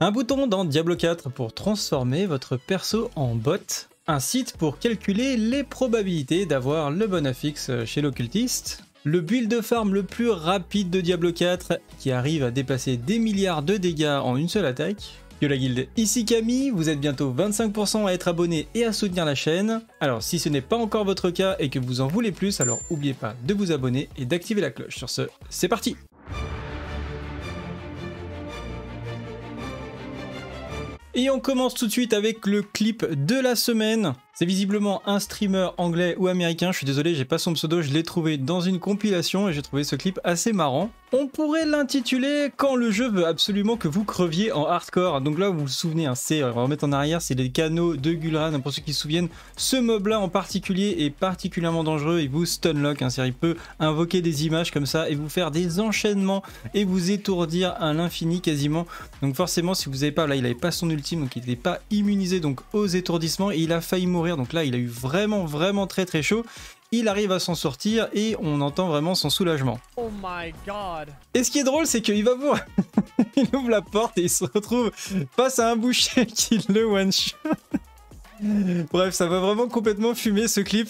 Un bouton dans Diablo 4 pour transformer votre perso en bot. Un site pour calculer les probabilités d'avoir le bon affixe chez l'occultiste. Le build de farm le plus rapide de Diablo 4 qui arrive à dépasser des milliards de dégâts en une seule attaque. Yo la guilde, ici Camille, vous êtes bientôt 25% à être abonné et à soutenir la chaîne. Alors si ce n'est pas encore votre cas et que vous en voulez plus, alors n'oubliez pas de vous abonner et d'activer la cloche. Sur ce, c'est parti! Et on commence tout de suite avec le clip de la semaine. C'est visiblement un streamer anglais ou américain, je suis désolé, j'ai pas son pseudo, je l'ai trouvé dans une compilation et j'ai trouvé ce clip assez marrant. On pourrait l'intituler « Quand le jeu veut absolument que vous creviez en hardcore ». Donc là, vous vous souvenez, hein, on va remettre en arrière, c'est les canaux de Gul'ran, pour ceux qui se souviennent. Ce mob-là en particulier est particulièrement dangereux, il vous stunlock, hein, c'est-à-dire il peut invoquer des images comme ça et vous faire des enchaînements et vous étourdir à l'infini quasiment. Donc forcément, si vous n'avez pas, là il avait pas son ultime, donc il n'était pas immunisé donc aux étourdissements et il a failli mourir. Donc là il a eu vraiment très chaud. Il arrive à s'en sortir et on entend vraiment son soulagement. Oh my god. Et ce qui est drôle, c'est qu'il va voir, il ouvre la porte et il se retrouve face à un boucher qui le one-shot. Bref, ça va vraiment complètement fumer ce clip.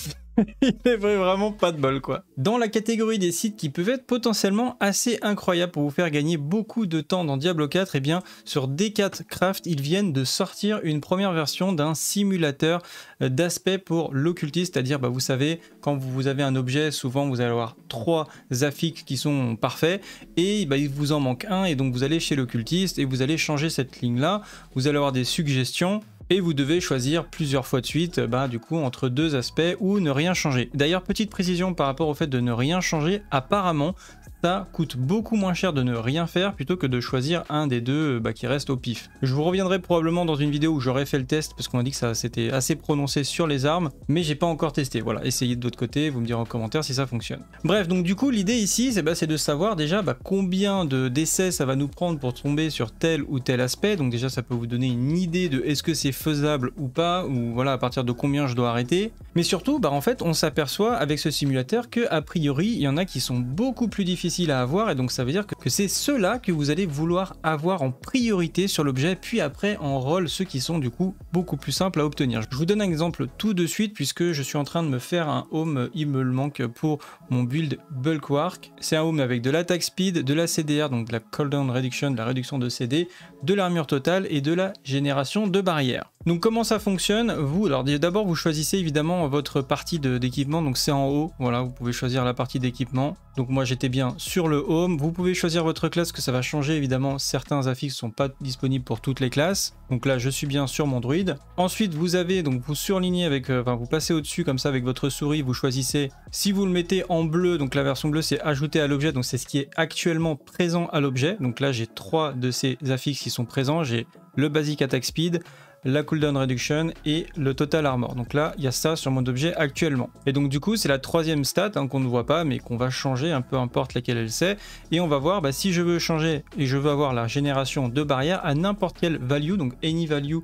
Il est vraiment pas de bol quoi. Dans la catégorie des sites qui peuvent être potentiellement assez incroyables pour vous faire gagner beaucoup de temps dans Diablo 4, et bien sur D4 Craft, ils viennent de sortir une première version d'un simulateur d'aspect pour l'occultiste, c'est-à-dire vous savez, quand vous avez un objet, souvent vous allez avoir 3 affixes qui sont parfaits et il vous en manque un et donc vous allez chez l'occultiste et vous allez changer cette ligne là, vous allez avoir des suggestions. Et vous devez choisir plusieurs fois de suite, du coup, entre deux aspects ou ne rien changer. D'ailleurs, petite précision par rapport au fait de ne rien changer, apparemment, ça coûte beaucoup moins cher de ne rien faire plutôt que de choisir un des deux qui reste au pif. Je vous reviendrai probablement dans une vidéo où j'aurai fait le test parce qu'on a dit que ça c'était assez prononcé sur les armes, mais j'ai pas encore testé. Voilà, essayez de l'autre côté, vous me direz en commentaire si ça fonctionne. Bref, donc du coup, l'idée ici, c'est de savoir déjà combien d'essais ça va nous prendre pour tomber sur tel ou tel aspect. Donc déjà, ça peut vous donner une idée de est-ce que c'est faisable ou pas, ou voilà, à partir de combien je dois arrêter. Mais surtout, en fait, on s'aperçoit avec ce simulateur que a priori, il y en a qui sont beaucoup plus difficiles à avoir et donc ça veut dire que c'est ceux-là que vous allez vouloir avoir en priorité sur l'objet, puis après en rôle ceux qui sont du coup beaucoup plus simples à obtenir. Je vous donne un exemple tout de suite puisque je suis en train de me faire un home, il me le manque pour mon build Bulwark. C'est un home avec de l'attack speed, de la CDR, donc de la cooldown reduction, de la réduction de CD, de l'armure totale et de la génération de barrières. Donc comment ça fonctionne? Alors d'abord vous choisissez évidemment votre partie d'équipement, donc c'est en haut, voilà, vous pouvez choisir la partie d'équipement. Donc moi j'étais bien sur le home, vous pouvez choisir votre classe, que ça va changer évidemment, certains affixes sont pas disponibles pour toutes les classes. Donc là je suis bien sur mon druide. Ensuite vous avez, donc vous surlignez avec, vous passez au-dessus comme ça avec votre souris, vous choisissez, si vous le mettez en bleu, donc la version bleue c'est ajouté à l'objet, donc c'est ce qui est actuellement présent à l'objet. Donc là j'ai 3 de ces affixes qui sont présents, j'ai le basic attack speed, la cooldown reduction et le total armor. Donc là, il y a ça sur mon objet actuellement. Et donc du coup, c'est la troisième stat qu'on ne voit pas, mais qu'on va changer, peu importe laquelle elle c'est. Et on va voir si je veux changer et je veux avoir la génération de barrières à n'importe quelle value, donc any value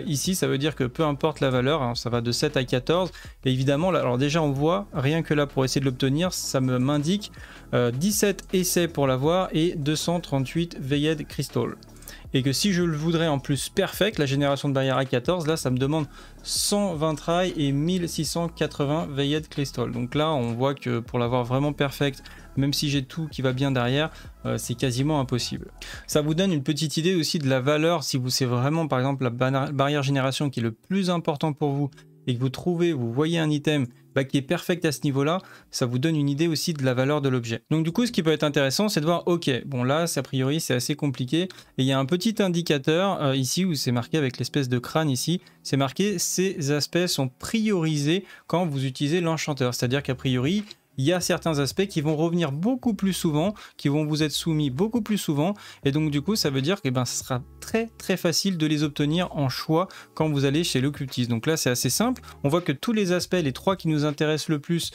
ici, ça veut dire que peu importe la valeur, ça va de 7 à 14. Et évidemment, là, alors déjà on voit, rien que là pour essayer de l'obtenir, ça m'indique 17 essais pour l'avoir et 238 Veilled Crystal. Et que si je le voudrais en plus perfect, la génération de barrière à 14, là ça me demande 120 try et 1680 Veilled Crystal. Donc là on voit que pour l'avoir vraiment perfect, même si j'ai tout qui va bien derrière, c'est quasiment impossible. Ça vous donne une petite idée aussi de la valeur, si c'est vraiment par exemple la barrière génération qui est le plus important pour vous, et que vous voyez un item qui est perfect à ce niveau-là, ça vous donne une idée aussi de la valeur de l'objet. Donc du coup, ce qui peut être intéressant, c'est de voir, ok, bon là, a priori, c'est assez compliqué, et il y a un petit indicateur ici, où c'est marqué avec l'espèce de crâne ici, c'est marqué, ces aspects sont priorisés quand vous utilisez l'enchanteur, c'est-à-dire qu'a priori, il y a certains aspects qui vont revenir beaucoup plus souvent, qui vont vous être soumis beaucoup plus souvent, et donc du coup ça veut dire que ce sera très facile de les obtenir en choix quand vous allez chez l'occultiste. Donc là c'est assez simple, on voit que tous les aspects, les 3 qui nous intéressent le plus,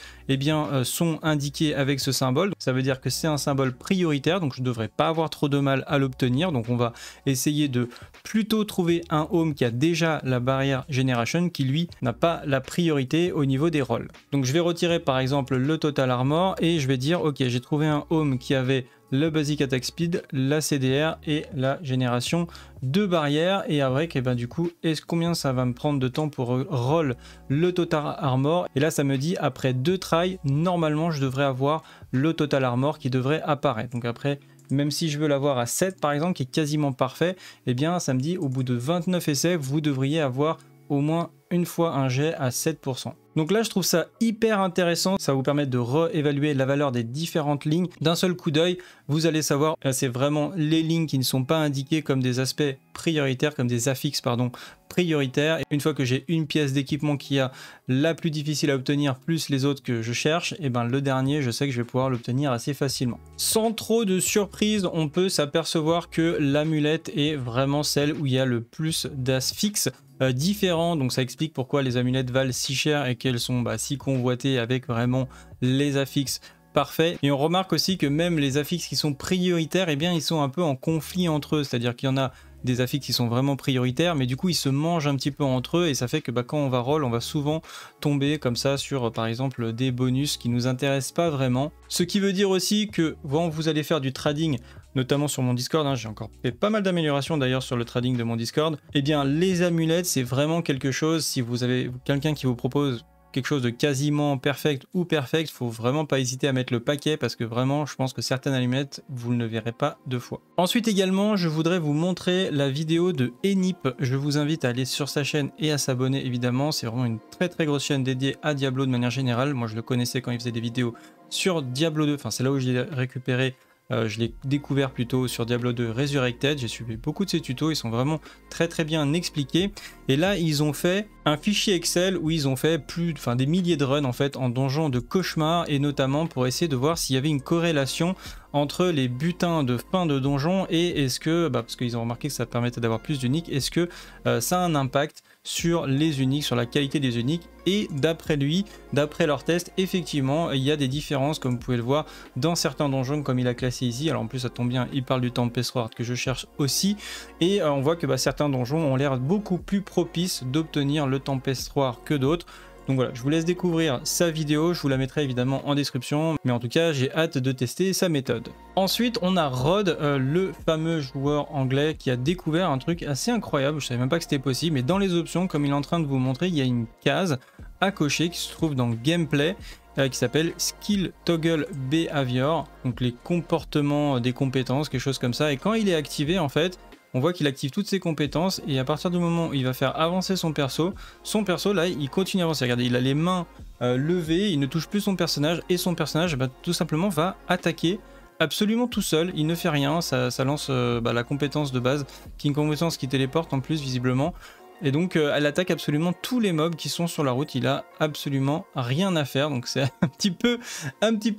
sont indiqués avec ce symbole. Ça veut dire que c'est un symbole prioritaire, donc je ne devrais pas avoir trop de mal à l'obtenir, donc on va essayer de plutôt trouver un home qui a déjà la barrière Generation qui lui n'a pas la priorité au niveau des rôles. Donc je vais retirer par exemple le Total Armor et je vais dire ok, j'ai trouvé un home qui avait le Basic Attack Speed, la CDR et la génération de barrières, et avec, et ben du coup, combien ça va me prendre de temps pour roll le Total Armor. Et là ça me dit après 2 tries, normalement je devrais avoir le Total Armor qui devrait apparaître. Donc après, même si je veux l'avoir à 7 par exemple, qui est quasiment parfait, et bien ça me dit au bout de 29 essais, vous devriez avoir au moins une fois un jet à 7%. Donc là je trouve ça hyper intéressant, ça va vous permettre de réévaluer la valeur des différentes lignes d'un seul coup d'œil. Vous allez savoir, c'est vraiment les lignes qui ne sont pas indiquées comme des aspects prioritaires, comme des affixes pardon, prioritaires. Et une fois que j'ai une pièce d'équipement qui a la plus difficile à obtenir plus les autres que je cherche, et ben le dernier je sais que je vais pouvoir l'obtenir assez facilement. Sans trop de surprise, on peut s'apercevoir que l'amulette est vraiment celle où il y a le plus d'affixes différents, donc ça explique pourquoi les amulettes valent si cher et qu'elles sont si convoitées avec vraiment les affixes parfaits. Et on remarque aussi que même les affixes qui sont prioritaires, eh bien ils sont un peu en conflit entre eux, c'est-à-dire qu'il y en a des affixes qui sont vraiment prioritaires, mais du coup ils se mangent un petit peu entre eux, et ça fait que quand on va roll, on va souvent tomber comme ça sur par exemple des bonus qui nous intéressent pas vraiment. Ce qui veut dire aussi que quand vous allez faire du trading, notamment sur mon Discord, j'ai encore fait pas mal d'améliorations d'ailleurs sur le trading de mon Discord, et bien les amulettes c'est vraiment quelque chose, si vous avez quelqu'un qui vous propose quelque chose de quasiment perfect ou perfect, faut vraiment pas hésiter à mettre le paquet, parce que vraiment je pense que certaines amulettes vous ne verrez pas 2 fois. Ensuite également je voudrais vous montrer la vidéo de Enip. Je vous invite à aller sur sa chaîne et à s'abonner évidemment, c'est vraiment une très grosse chaîne dédiée à Diablo de manière générale. Moi je le connaissais quand il faisait des vidéos sur Diablo 2, enfin c'est là où j'ai récupéré. Je l'ai découvert plutôt sur Diablo 2 Resurrected, j'ai suivi beaucoup de ces tutos, ils sont vraiment très bien expliqués. Et là ils ont fait un fichier Excel où ils ont fait des milliers de runs en fait en donjon de cauchemar, et notamment pour essayer de voir s'il y avait une corrélation entre les butins de fin de donjon et est-ce que, parce qu'ils ont remarqué que ça permettait d'avoir plus d'uniques, est-ce que ça a un impact sur les uniques, sur la qualité des uniques. Et d'après leur test, effectivement il y a des différences comme vous pouvez le voir dans certains donjons comme il a classé ici. Alors en plus ça tombe bien, il parle du Tempest Ward que je cherche aussi, et on voit que certains donjons ont l'air beaucoup plus propices d'obtenir le Tempest Ward que d'autres. Donc voilà, je vous laisse découvrir sa vidéo, je vous la mettrai évidemment en description, mais en tout cas j'ai hâte de tester sa méthode. Ensuite on a Rod, le fameux joueur anglais qui a découvert un truc assez incroyable, je savais même pas que c'était possible, mais dans les options, comme il est en train de vous montrer, il y a une case à cocher qui se trouve dans Gameplay, qui s'appelle Skill Toggle Behavior, donc les comportements des compétences, quelque chose comme ça, et quand il est activé en fait, on voit qu'il active toutes ses compétences, et à partir du moment où il va faire avancer son perso là il continue à avancer. Regardez, il a les mains levées, il ne touche plus son personnage, et son personnage tout simplement va attaquer absolument tout seul, il ne fait rien, ça lance la compétence de base, qui est une compétence qui téléporte en plus visiblement. Et donc elle attaque absolument tous les mobs qui sont sur la route, il a absolument rien à faire, donc c'est un petit peu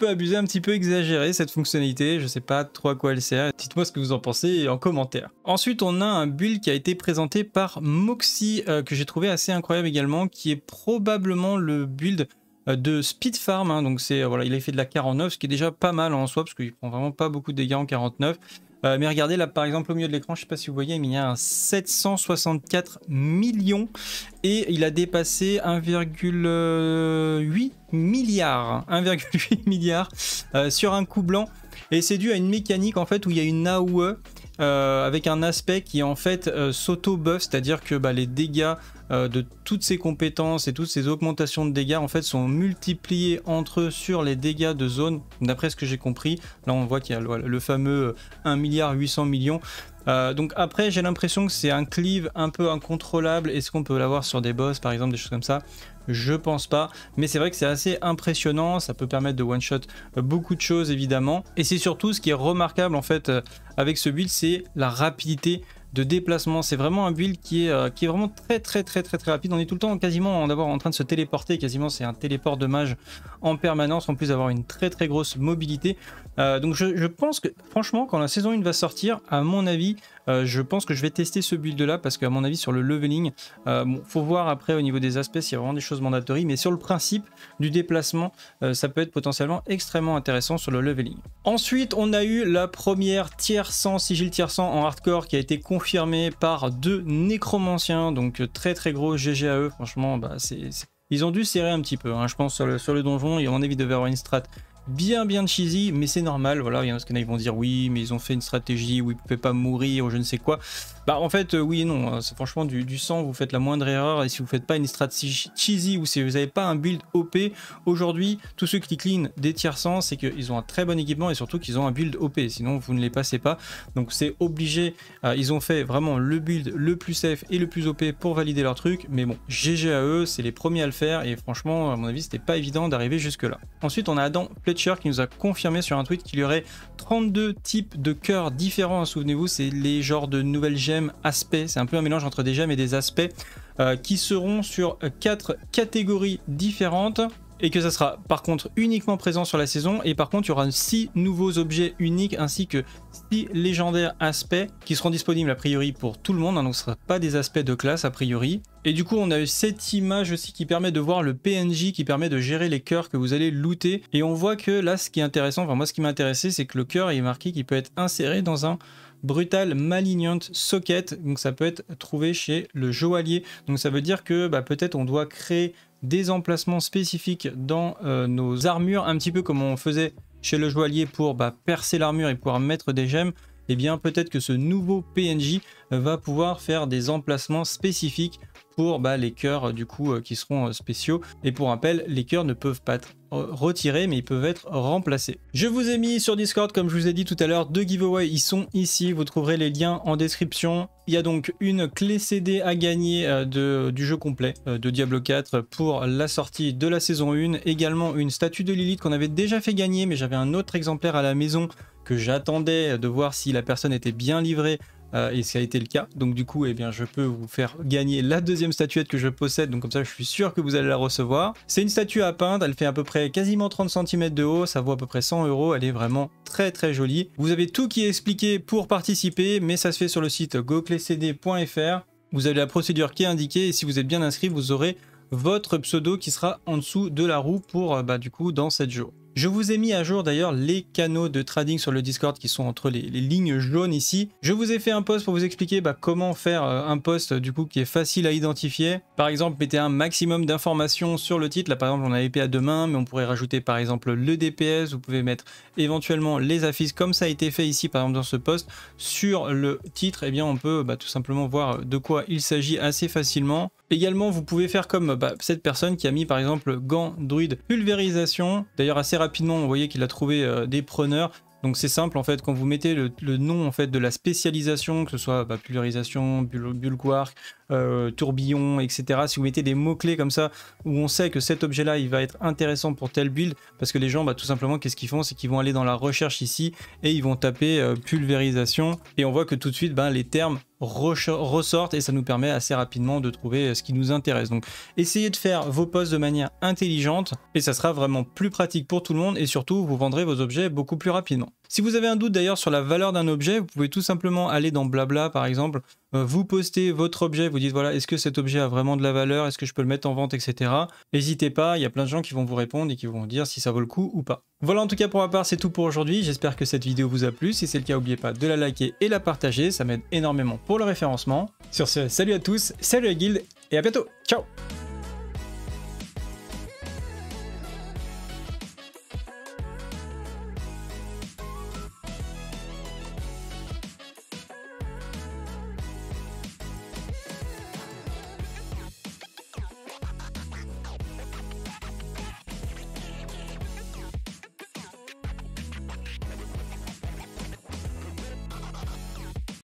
abusé, un petit peu exagéré cette fonctionnalité, je sais pas trop à quoi elle sert, dites-moi ce que vous en pensez en commentaire. Ensuite on a un build qui a été présenté par Moxie, que j'ai trouvé assez incroyable également, qui est probablement le build de Speed Farm, donc c'est voilà, il a fait de la 49, ce qui est déjà pas mal en soi, parce qu'il prend vraiment pas beaucoup de dégâts en 49. Mais regardez là par exemple au milieu de l'écran, je sais pas si vous voyez, mais il y a un 764 millions et il a dépassé 1,8 milliard, 1,8 milliard sur un coup blanc, et c'est dû à une mécanique en fait où il y a une AOE avec un aspect qui en fait s'auto-buff, c'est-à-dire que les dégâts de toutes ces compétences et toutes ces augmentations de dégâts en fait sont multipliés entre eux sur les dégâts de zone, d'après ce que j'ai compris. Là on voit qu'il y a le fameux 1,8 milliard. Donc après j'ai l'impression que c'est un cleave un peu incontrôlable. Est-ce qu'on peut l'avoir sur des boss par exemple, des choses comme ça? Je pense pas, mais c'est vrai que c'est assez impressionnant, ça peut permettre de one-shot beaucoup de choses évidemment, et c'est surtout ce qui est remarquable en fait avec ce build, c'est la rapidité de déplacement. C'est vraiment un build qui est vraiment très rapide. On est tout le temps quasiment en train de se téléporter, quasiment c'est un téléport de mage en permanence, en plus d'avoir une très grosse mobilité. Donc je pense que franchement quand la saison 1 va sortir, à mon avis je pense que je vais tester ce build là, parce qu'à mon avis sur le leveling, faut voir après au niveau des aspects s'il y a vraiment des choses mandatory, mais sur le principe du déplacement ça peut être potentiellement extrêmement intéressant sur le leveling. Ensuite on a eu la première tier 100 sigil tier 100 en hardcore qui a été confirmée confirmé par 2 nécromanciens, donc très gros GG à eux, franchement, bah, ils ont dû serrer un petit peu, hein, je pense, sur le donjon, et à mon avis, ils devaient avoir une strat bien cheesy, mais c'est normal, voilà, il y en a qui vont dire oui, mais ils ont fait une stratégie où ils ne pouvaient pas mourir ou je ne sais quoi. Bah en fait, oui et non, c'est franchement du sang, vous faites la moindre erreur, et si vous faites pas une stratégie cheesy ou si vous n'avez pas un build OP, aujourd'hui, tous ceux qui clean des tiers 100, c'est qu'ils ont un très bon équipement et surtout qu'ils ont un build OP, sinon vous ne les passez pas, donc c'est obligé, ils ont fait vraiment le build le plus safe et le plus OP pour valider leur truc, mais bon, GG à eux, c'est les premiers à le faire, et franchement, à mon avis, c'était pas évident d'arriver jusque là. Ensuite, on a Adam Fletcher qui nous a confirmé sur un tweet qu'il y aurait 32 types de cœurs différents, souvenez-vous, c'est les genres de nouvelles gemmes aspects, c'est un peu un mélange entre des gemmes et des aspects qui seront sur 4 catégories différentes, et que ça sera par contre uniquement présent sur la saison, et par contre il y aura 6 nouveaux objets uniques ainsi que 6 légendaires aspects qui seront disponibles a priori pour tout le monde, hein, donc ce ne sera pas des aspects de classe a priori. Et du coup on a eu cette image aussi qui permet de voir le PNJ, qui permet de gérer les cœurs que vous allez looter, et on voit que là ce qui est intéressant, enfin moi ce qui m'a intéressé, c'est que le cœur est marqué qu'il peut être inséré dans un Brutal Malignant Socket, donc ça peut être trouvé chez le joaillier, donc ça veut dire que bah, peut-être on doit créer des emplacements spécifiques dans nos armures, un petit peu comme on faisait chez le joaillier pour percer l'armure et pouvoir mettre des gemmes. Et bien peut-être que ce nouveau PNJ va pouvoir faire des emplacements spécifiques pour les cœurs du coup qui seront spéciaux. Et pour rappel, les cœurs ne peuvent pas être retirés, mais ils peuvent être remplacés. Je vous ai mis sur Discord, comme je vous ai dit tout à l'heure, 2 giveaways, ils sont ici, vous trouverez les liens en description. Il y a donc une clé CD à gagner du jeu complet de Diablo 4 pour la sortie de la saison 1, également une statue de Lilith qu'on avait déjà fait gagner, mais j'avais un autre exemplaire à la maison que j'attendais de voir si la personne était bien livrée. Et ça a été le cas, donc du coup je peux vous faire gagner la deuxième statuette que je possède, donc comme ça je suis sûr que vous allez la recevoir. C'est une statue à peindre, elle fait à peu près quasiment 30 cm de haut, ça vaut à peu près 100 €, elle est vraiment très jolie. Vous avez tout qui est expliqué pour participer, mais ça se fait sur le site goclecd.fr. Vous avez la procédure qui est indiquée, et si vous êtes bien inscrit, vous aurez votre pseudo qui sera en dessous de la roue pour du coup dans 7 jours. Je vous ai mis à jour d'ailleurs les canaux de trading sur le Discord qui sont entre les lignes jaunes ici. Je vous ai fait un post pour vous expliquer comment faire un post du coup qui est facile à identifier. Par exemple, mettez un maximum d'informations sur le titre. Là par exemple on a épée à 2 mains, mais on pourrait rajouter par exemple le DPS. Vous pouvez mettre éventuellement les affiches comme ça a été fait ici par exemple dans ce post. Sur le titre, on peut tout simplement voir de quoi il s'agit assez facilement. Également, vous pouvez faire comme cette personne qui a mis par exemple gant druide pulvérisation. D'ailleurs assez rapidement, vous voyez qu'il a trouvé des preneurs. Donc c'est simple en fait, quand vous mettez le nom en fait de la spécialisation, que ce soit pulvérisation, bulwark, tourbillon, etc. Si vous mettez des mots-clés comme ça, où on sait que cet objet-là, il va être intéressant pour tel build, parce que les gens, tout simplement, qu'est-ce qu'ils font? C'est qu'ils vont aller dans la recherche ici, et ils vont taper pulvérisation, et on voit que tout de suite, les termes ressortent, et ça nous permet assez rapidement de trouver ce qui nous intéresse. Donc essayez de faire vos posts de manière intelligente, et ça sera vraiment plus pratique pour tout le monde, et surtout, vous vendrez vos objets beaucoup plus rapidement. Si vous avez un doute d'ailleurs sur la valeur d'un objet, vous pouvez tout simplement aller dans Blabla par exemple, vous postez votre objet, vous dites voilà, est-ce que cet objet a vraiment de la valeur, est-ce que je peux le mettre en vente, etc. N'hésitez pas, il y a plein de gens qui vont vous répondre et qui vont vous dire si ça vaut le coup ou pas. Voilà, en tout cas pour ma part c'est tout pour aujourd'hui, j'espère que cette vidéo vous a plu, si c'est le cas n'oubliez pas de la liker et la partager, ça m'aide énormément pour le référencement. Sur ce, salut à tous, salut la guilde et à bientôt, ciao.